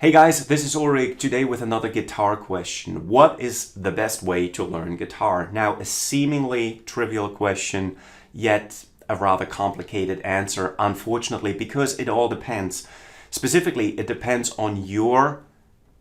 Hey guys, this is Ulrich today with another guitar question. What is the best way to learn guitar? Now, a seemingly trivial question, yet a rather complicated answer, unfortunately, because it all depends. Specifically, it depends on your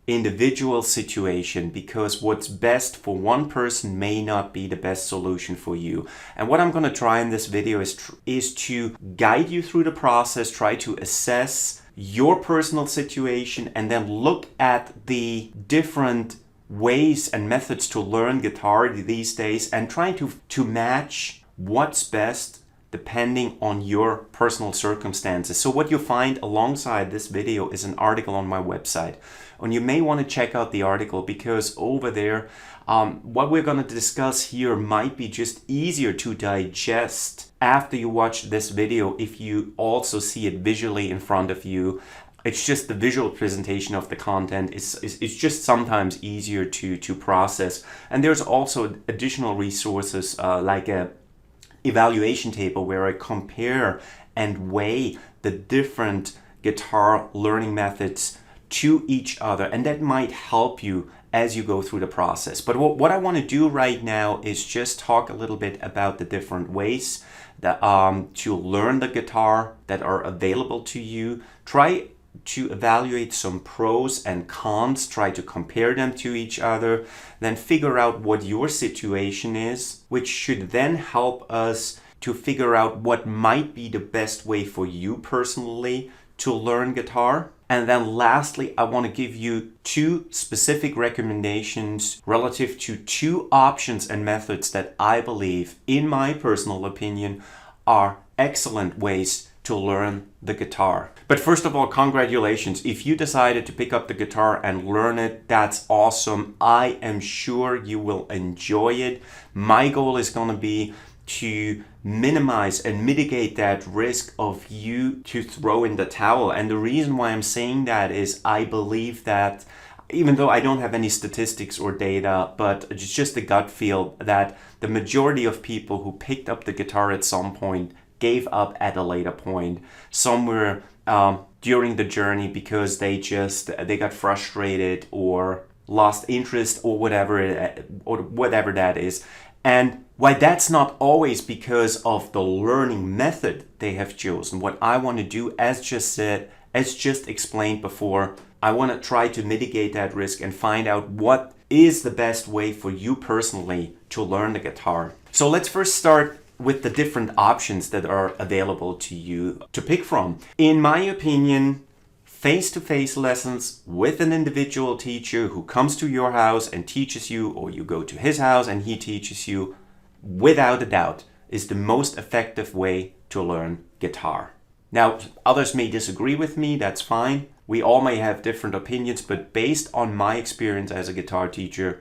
individual situation, because what's best for one person may not be the best solution for you. And what I'm going to try in this video is to guide you through the process, try to assess your personal situation, and then look at the different ways and methods to learn guitar these days and try to match what's best depending on your personal circumstances. So what you'll find alongside this video is an article on my website. And you may want to check out the article, because over there, what we're going to discuss here might be just easier to digest after you watch this video if you also see it visually in front of you. It's just the visual presentation of the content is just sometimes easier to process. And there's also additional resources like a evaluation table where I compare and weigh the different guitar learning methods to each other, and that might help you as you go through the process. But what I want to do right now is just talk a little bit about the different ways that to learn the guitar that are available to you. Try to evaluate some pros and cons, try to compare them to each other, then figure out what your situation is, which should then help us to figure out what might be the best way for you personally to learn guitar. And then lastly, I want to give you two specific recommendations relative to two options and methods that I believe, in my personal opinion, are excellent ways to learn the guitar. But first of all, congratulations. If you decided to pick up the guitar and learn it, that's awesome. I am sure you will enjoy it. My goal is going to be to minimize and mitigate that risk of you to throw in the towel. And the reason why I'm saying that is I believe that, even though I don't have any statistics or data, but it's just a gut feel that the majority of people who picked up the guitar at some point gave up at a later point, somewhere during the journey, because they got frustrated or lost interest or whatever that is. And why that's not always because of the learning method they have chosen. What I want to do, as just explained before, I want to try to mitigate that risk and find out what is the best way for you personally to learn the guitar. So let's first start with the different options that are available to you to pick from. In my opinion, face-to-face lessons with an individual teacher who comes to your house and teaches you, or you go to his house and he teaches you, without a doubt, is the most effective way to learn guitar. Now, others may disagree with me, that's fine. We all may have different opinions, but based on my experience as a guitar teacher,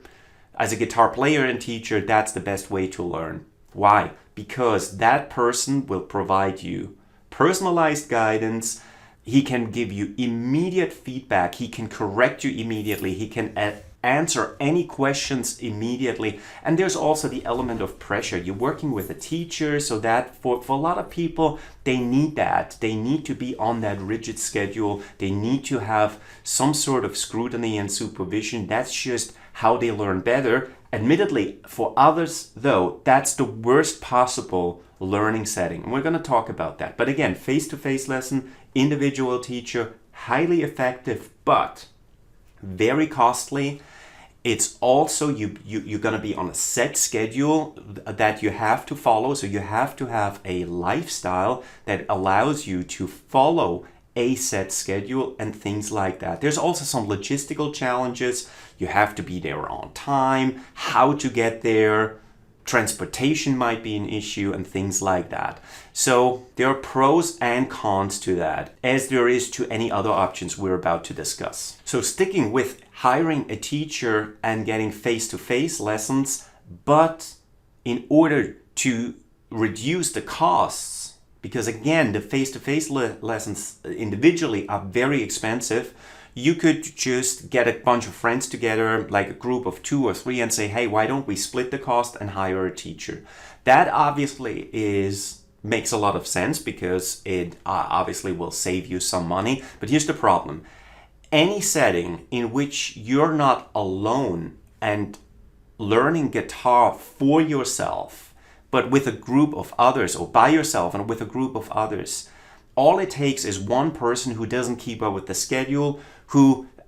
as a guitar player and teacher, that's the best way to learn. Why? Because that person will provide you personalized guidance. He can give you immediate feedback. He can correct you immediately. He can answer any questions immediately. And there's also the element of pressure. You're working with a teacher, so that for a lot of people, they need that. They need to be on that rigid schedule. They need to have some sort of scrutiny and supervision. That's just how they learn better. Admittedly, for others, though, that's the worst possible learning setting. And we're going to talk about that. But again, face-to-face lesson, individual teacher, highly effective, but very costly. It's also, you're going to be on a set schedule that you have to follow. So you have to have a lifestyle that allows you to follow a set schedule and things like that. There's also some logistical challenges. You have to be there on time, how to get there, transportation might be an issue, and things like that. So there are pros and cons to that, as there is to any other options we're about to discuss. So sticking with hiring a teacher and getting face-to-face lessons, but in order to reduce the costs, because again, the face-to-face lessons individually are very expensive. You could just get a bunch of friends together, like a group of 2 or 3, and say, hey, why don't we split the cost and hire a teacher? That obviously makes a lot of sense because it obviously will save you some money. But here's the problem. Any setting in which you're not alone and learning guitar for yourself, but with a group of others, or by yourself and with a group of others, all it takes is one person who doesn't keep up with the schedule,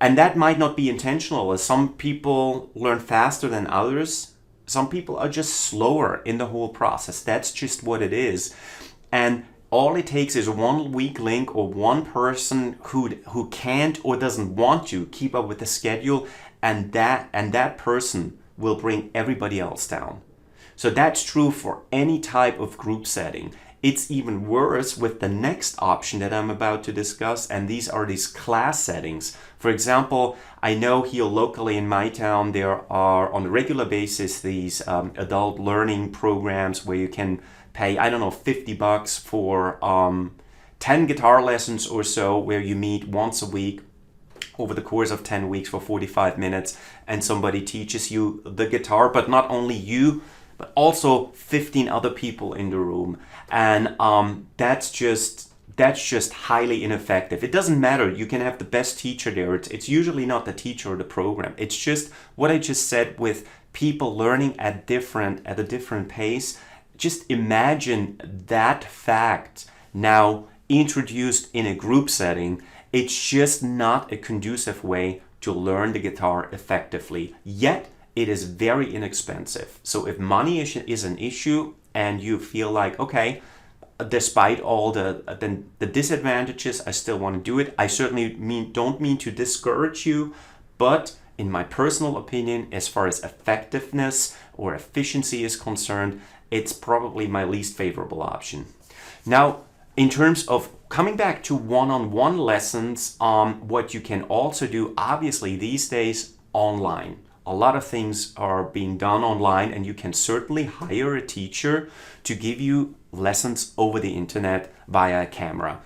and that might not be intentional, as some people learn faster than others. Some people are just slower in the whole process. That's just what it is. And all it takes is one weak link or one person who can't or doesn't want to keep up with the schedule, and that person will bring everybody else down. So that's true for any type of group setting. It's even worse with the next option that I'm about to discuss, and these are these class settings. For example, I know here locally in my town there are on a regular basis these adult learning programs where you can pay, I don't know, $50 for 10 guitar lessons or so, where you meet once a week over the course of 10 weeks for 45 minutes, and somebody teaches you the guitar, but not only you, but also 15 other people in the room. And that's just highly ineffective. It doesn't matter. You can have the best teacher there. It's usually not the teacher or the program. It's just what I just said with people learning at a different pace. Just imagine that fact now introduced in a group setting. It's just not a conducive way to learn the guitar effectively. Yet it is very inexpensive. So if money is an issue and you feel like, okay, despite all the disadvantages, I still want to do it. I certainly don't mean to discourage you, but in my personal opinion, as far as effectiveness or efficiency is concerned, it's probably my least favorable option. Now, in terms of coming back to one-on-one lessons, what you can also do, obviously these days, online. A lot of things are being done online, and you can certainly hire a teacher to give you lessons over the internet via a camera.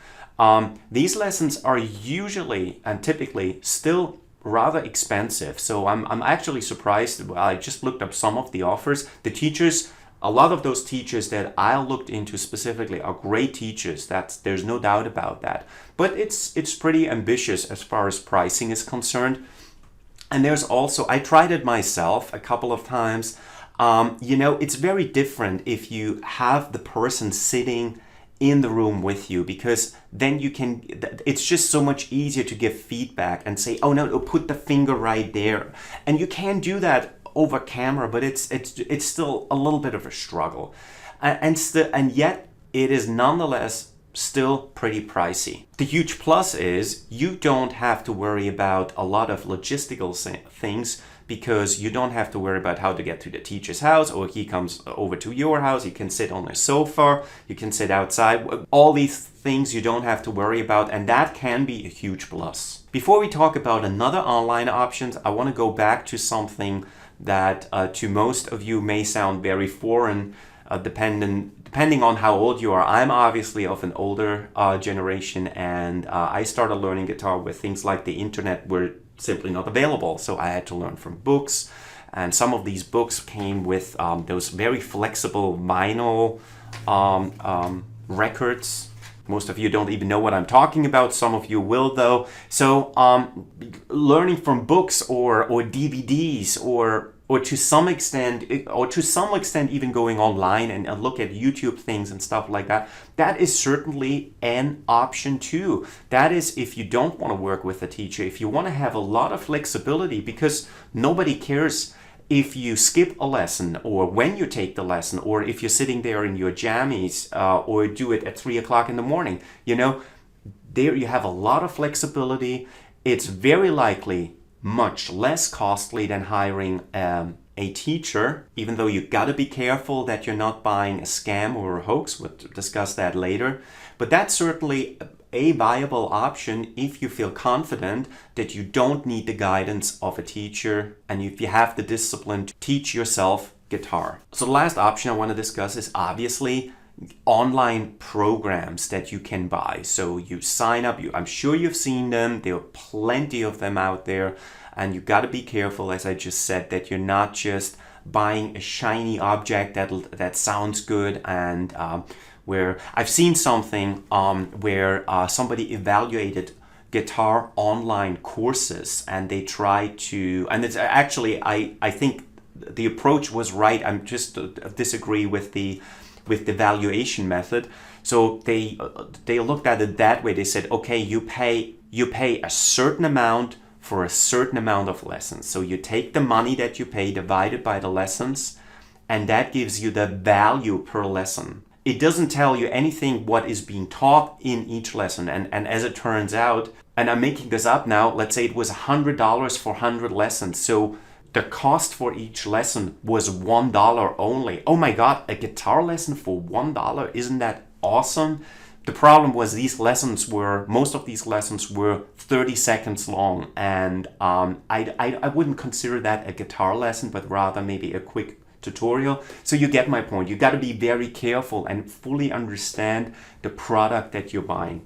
These lessons are usually and typically still rather expensive. So I'm actually surprised. I just looked up some of the offers. The teachers, a lot of those teachers that I looked into specifically are great teachers. There's no doubt about that. But it's pretty ambitious as far as pricing is concerned. And there's also, I tried it myself a couple of times. It's very different if you have the person sitting in the room with you, because then it's just so much easier to give feedback and say, oh no, put the finger right there. And you can do that over camera, but it's still a little bit of a struggle. And yet it is nonetheless still pretty pricey. The huge plus is you don't have to worry about a lot of logistical things, because you don't have to worry about how to get to the teacher's house, or he comes over to your house. You can sit on a sofa, you can sit outside. All these things you don't have to worry about, and that can be a huge plus. Before we talk about another online options, I want to go back to something that to most of you may sound very foreign, depending on how old you are. I'm obviously of an older generation, and I started learning guitar with things like the internet were simply not available. So I had to learn from books, and some of these books came with those very flexible vinyl records. Most of you don't even know what I'm talking about. Some of you will, though. So learning from books or DVDs or to some extent even going online and look at YouTube things and stuff like that, that is certainly an option too. That is if you don't want to work with a teacher, if you want to have a lot of flexibility, because nobody cares if you skip a lesson or when you take the lesson, or if you're sitting there in your jammies or do it at 3 o'clock in the morning. There you have a lot of flexibility. It's very likely much less costly than hiring a teacher, even though you gotta be careful that you're not buying a scam or a hoax. We'll discuss that later. But that's certainly a viable option if you feel confident that you don't need the guidance of a teacher, and if you have the discipline to teach yourself guitar. So the last option I want to discuss is obviously online programs that you can buy. So you sign up, I'm sure you've seen them, there are plenty of them out there, and you got to be careful, as I just said, that you're not just buying a shiny object that sounds good. And where I've seen something where somebody evaluated guitar online courses, and they try to, and it's actually, I think the approach was right. I'm just disagree with the valuation method. So they looked at it that way. They said, okay, you pay a certain amount for a certain amount of lessons. So you take the money that you pay divided by the lessons, and that gives you the value per lesson. It doesn't tell you anything what is being taught in each lesson. And as it turns out, and I'm making this up now, let's say it was $100 for 100 lessons. So the cost for each lesson was $1 only. Oh my God, a guitar lesson for $1? Isn't that awesome? The problem was most of these lessons were 30 seconds long. And I wouldn't consider that a guitar lesson, but rather maybe a quick tutorial. So you get my point. You got to be very careful and fully understand the product that you're buying.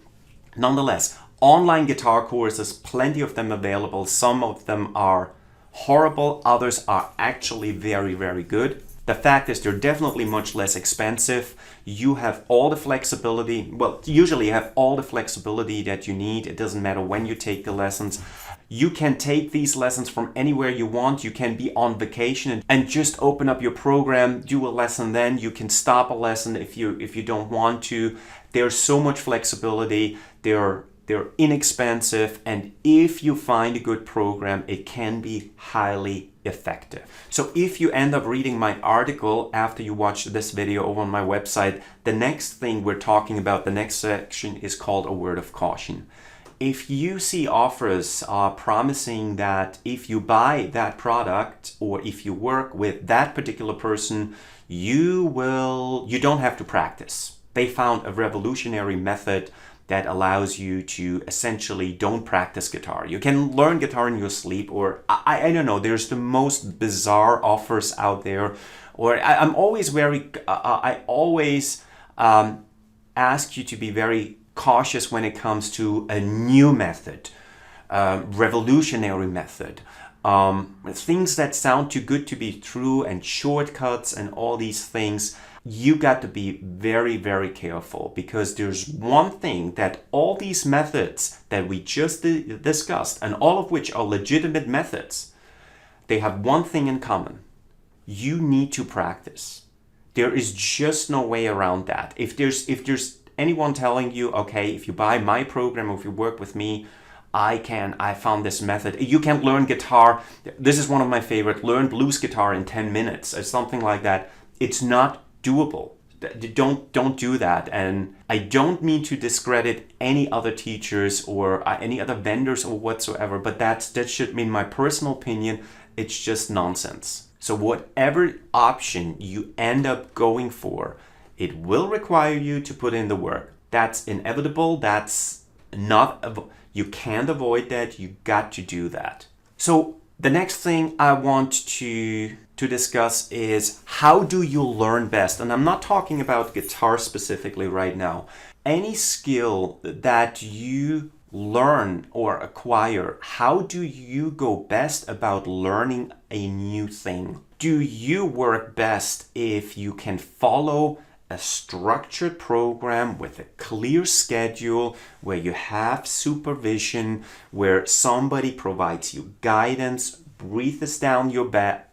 Nonetheless, online guitar courses, plenty of them available. Some of them are horrible, others are actually very, very good. The fact is, they're definitely much less expensive. You have all the flexibility. Well, usually you have all the flexibility that you need. It doesn't matter when you take the lessons. You can take these lessons from anywhere you want. You can be on vacation and just open up your program, do a lesson, then you can stop a lesson if you don't want to. There's so much flexibility. They're inexpensive, and if you find a good program, it can be highly effective. So if you end up reading my article after you watch this video over on my website, the next thing we're talking about, the next section, is called a word of caution. If you see offers promising that if you buy that product or if you work with that particular person, you don't have to practice. They found a revolutionary method that allows you to essentially don't practice guitar. You can learn guitar in your sleep, or I don't know, there's the most bizarre offers out there. Or I'm always I always ask you to be very cautious when it comes to a new method, revolutionary method. Things that sound too good to be true, and shortcuts and all these things. You got to be very, very careful, because there's one thing that all these methods that we just discussed, and all of which are legitimate methods, they have one thing in common. You need to practice. There is just no way around that. If there's anyone telling you, okay, if you buy my program or if you work with me, I found this method. You can learn guitar. This is one of my favorite. Learn blues guitar in 10 minutes or something like that. It's not doable. Don't do that. And I don't mean to discredit any other teachers or any other vendors or whatsoever, but that should mean my personal opinion. It's just nonsense. So whatever option you end up going for, it will require you to put in the work. That's inevitable. You can't avoid that. You got to do that. So the next thing I want to discuss is, how do you learn best? And I'm not talking about guitar specifically right now. Any skill that you learn or acquire, how do you go best about learning a new thing? Do you work best if you can follow a structured program with a clear schedule, where you have supervision, where somebody provides you guidance, breathes down your back,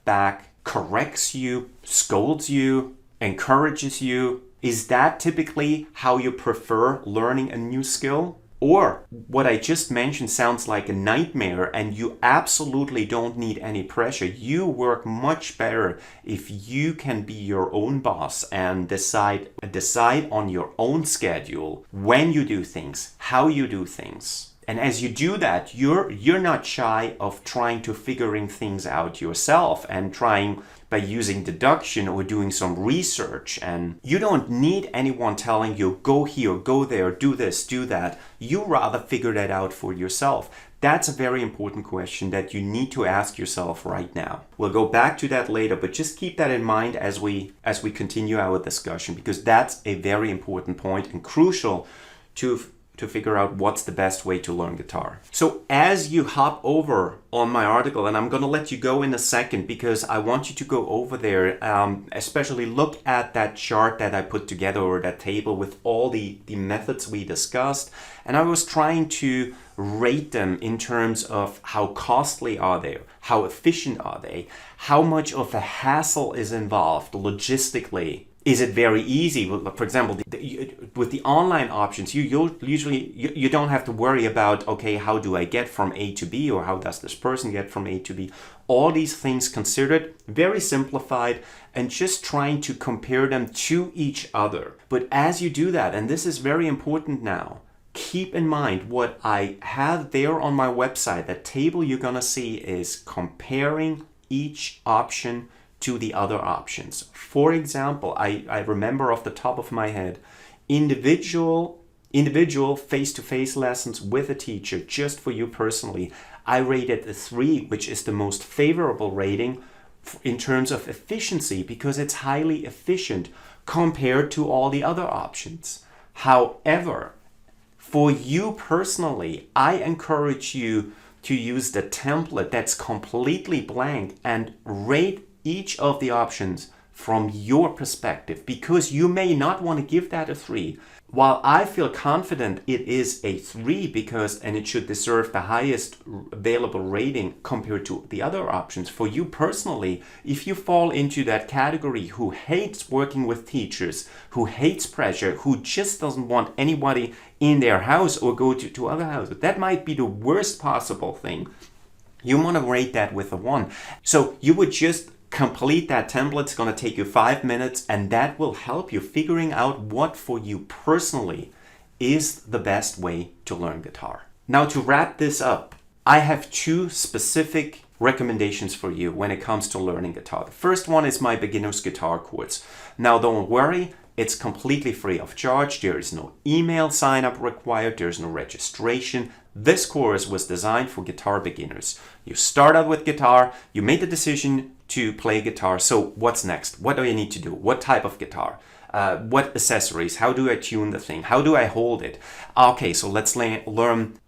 corrects you, scolds you, encourages you? Is that typically how you prefer learning a new skill? Or what I just mentioned sounds like a nightmare, and you absolutely don't need any pressure. You work much better if you can be your own boss and decide on your own schedule when you do things, how you do things. And as you do that, you're not shy of trying to figuring things out yourself and trying by using deduction or doing some research. And you don't need anyone telling you, go here, go there, do this, do that. You rather figure that out for yourself. That's a very important question that you need to ask yourself right now. We'll go back to that later, but just keep that in mind as we continue our discussion, because that's a very important point and crucial to figure out what's the best way to learn guitar. So as you hop over on my article, and I'm going to let you go in a second because I want you to go over there, especially look at that chart that I put together, or that table with all the methods we discussed. And I was trying to rate them in terms of how costly are they, how efficient are they, how much of a hassle is involved logistically. Is it very easy? For example, with the online options, you usually don't have to worry about, okay, how do I get from A to B, or how does this person get from A to B? All these things considered, very simplified, and just trying to compare them to each other. But as you do that, and this is very important now, keep in mind what I have there on my website. That table you're gonna see is comparing each option to the other options. For example, I remember off the top of my head, individual face-to-face lessons with a teacher, just for you personally, I rated a 3, which is the most favorable rating in terms of efficiency, because it's highly efficient compared to all the other options. However, for you personally, I encourage you to use the template that's completely blank and rate each of the options from your perspective, because you may not want to give that a 3. While I feel confident it is a 3 and it should deserve the highest available rating compared to the other options, for you personally, if you fall into that category who hates working with teachers, who hates pressure, who just doesn't want anybody in their house or go to other houses, that might be the worst possible thing. You want to rate that with a 1. So you would just complete that template. It's going to take you 5 minutes, and that will help you figuring out what for you personally is the best way to learn guitar. Now, to wrap this up, I have 2 specific recommendations for you when it comes to learning guitar. The first one is my beginner's guitar course. Now, don't worry, it's completely free of charge. There is no email sign up required. There's no registration. This course was designed for guitar beginners. You start out with guitar, you made the decision to play guitar. So what's next? What do I need to do? What type of guitar? What accessories? How do I tune the thing? How do I hold it? Okay, so let's learn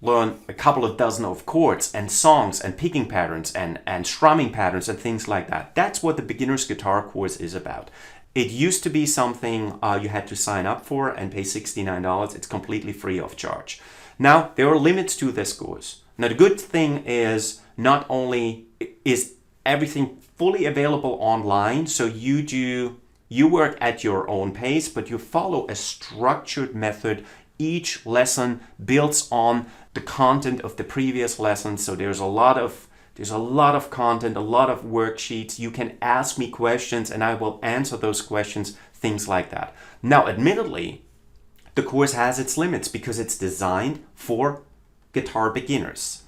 a couple of dozen of chords and songs and picking patterns and strumming patterns and things like that. That's what the beginner's guitar course is about. It used to be something you had to sign up for and pay $69. It's completely free of charge. Now, there are limits to this course. Now, the good thing is not only is everything fully available online, so you work at your own pace, but you follow a structured method. Each lesson builds on the content of the previous lesson, so there's a lot of content, a lot of worksheets. You can ask me questions and I will answer those questions, things like that. Now, admittedly, the course has its limits because it's designed for guitar beginners.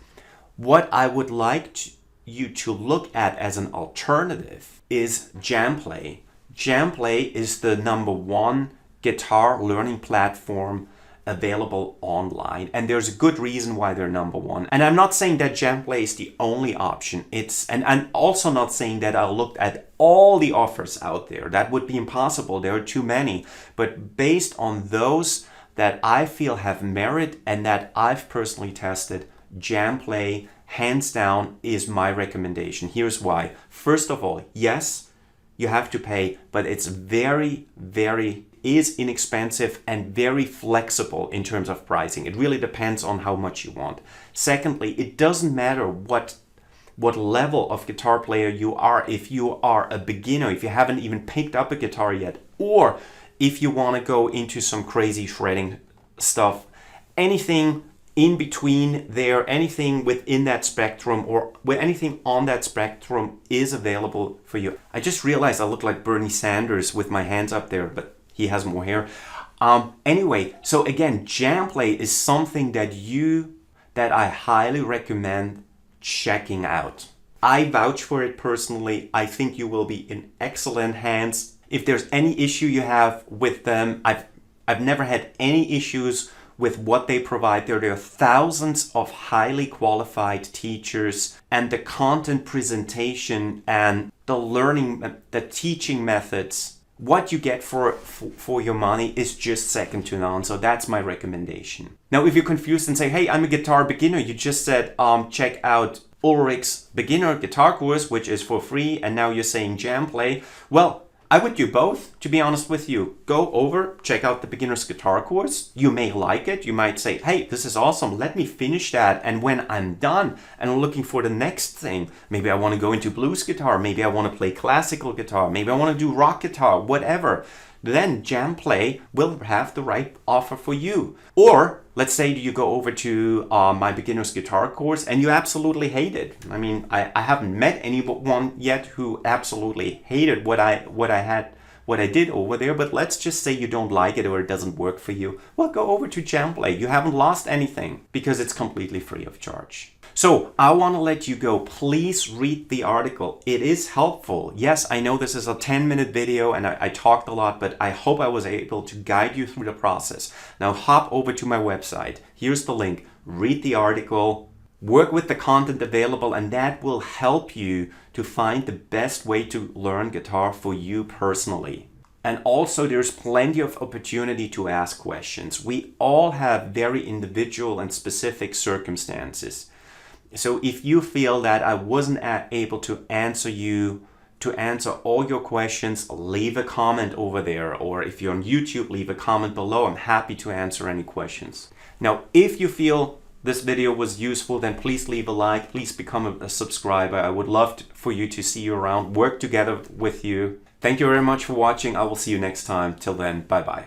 What I would like you to look at as an alternative is Jamplay. Jamplay is the #1 guitar learning platform available online, and there's a good reason why they're #1. And I'm not saying that Jamplay is the only option. And I'm also not saying that I looked at all the offers out there. That would be impossible. There are too many. But based on those that I feel have merit and that I've personally tested, Jamplay, hands down, is my recommendation. Here's why. First of all, yes, you have to pay, but it's very inexpensive and very flexible in terms of pricing. It really depends on how much you want. Secondly, it doesn't matter what level of guitar player you are. If you are a beginner, if you haven't even picked up a guitar yet, or if you want to go into some crazy shredding stuff, anything in between there, anything within that spectrum or with anything on that spectrum is available for you. I just realized I look like Bernie Sanders with my hands up there, but he has more hair. Anyway, so again, Jamplay is something that I highly recommend checking out. I vouch for it personally. I think you will be in excellent hands. If there's any issue you have with them, I've never had any issues with what they provide. There are thousands of highly qualified teachers, and the content presentation and the learning, the teaching methods, what you get for your money is just second to none. So that's my recommendation. Now, if you're confused and say, hey, I'm a guitar beginner, you just said, check out Ulrich's beginner guitar course, which is for free, and now you're saying Jamplay. Well, I would do both, to be honest with you. Go over, check out the beginner's guitar course. You may like it. You might say, hey, this is awesome. Let me finish that. And when I'm done and I'm looking for the next thing, maybe I want to go into blues guitar. Maybe I want to play classical guitar. Maybe I want to do rock guitar, whatever. Then Jamplay will have the right offer for you. Or let's say you go over to my beginner's guitar course and you absolutely hate it. I mean, I haven't met anyone yet who absolutely hated what I did over there, but let's just say you don't like it or it doesn't work for you. Well, go over to Jamplay. You haven't lost anything because it's completely free of charge. So I want to let you go. Please read the article. It is helpful. Yes, I know this is a 10-minute video and I talked a lot, but I hope I was able to guide you through the process. Now hop over to my website. Here's the link. Read the article. Work with the content available, and that will help you to find the best way to learn guitar for you personally. And also there's plenty of opportunity to ask questions. We all have very individual and specific circumstances. So if you feel that I wasn't able to answer all your questions, leave a comment over there. Or if you're on YouTube, leave a comment below. I'm happy to answer any questions. Now, if you feel this video was useful, then please leave a like. Please become a subscriber. I would love for you to see you around, work together with you. Thank you very much for watching. I will see you next time. Till then, bye-bye.